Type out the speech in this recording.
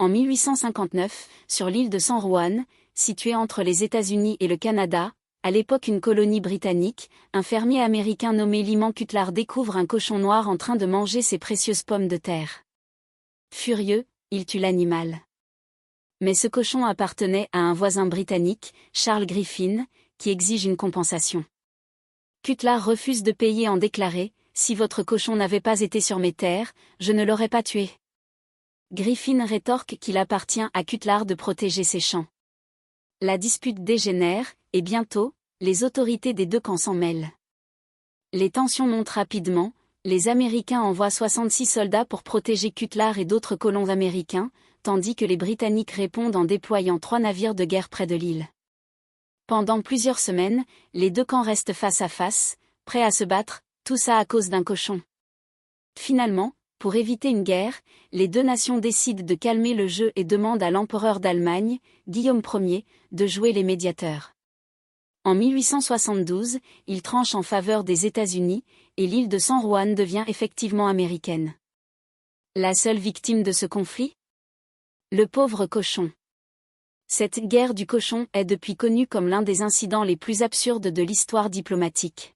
En 1859, sur l'île de San Juan, située entre les États-Unis et le Canada, à l'époque une colonie britannique, un fermier américain nommé Lyman Cutlar découvre un cochon noir en train de manger ses précieuses pommes de terre. Furieux, il tue l'animal. Mais ce cochon appartenait à un voisin britannique, Charles Griffin, qui exige une compensation. Cutlar refuse de payer en déclaré « Si votre cochon n'avait pas été sur mes terres, je ne l'aurais pas tué ». Griffin rétorque qu'il appartient à Cutlar de protéger ses champs. La dispute dégénère, et bientôt, les autorités des deux camps s'en mêlent. Les tensions montent rapidement, les Américains envoient 66 soldats pour protéger Cutlar et d'autres colons américains, tandis que les Britanniques répondent en déployant 3 navires de guerre près de l'île. Pendant plusieurs semaines, les deux camps restent face à face, prêts à se battre, tout ça à cause d'un cochon. Finalement, pour éviter une guerre, les deux nations décident de calmer le jeu et demandent à l'empereur d'Allemagne, Guillaume Ier, de jouer les médiateurs. En 1872, il tranche en faveur des États-Unis, et l'île de San Juan devient effectivement américaine. La seule victime de ce conflit ? Le pauvre cochon. Cette guerre du cochon est depuis connue comme l'un des incidents les plus absurdes de l'histoire diplomatique.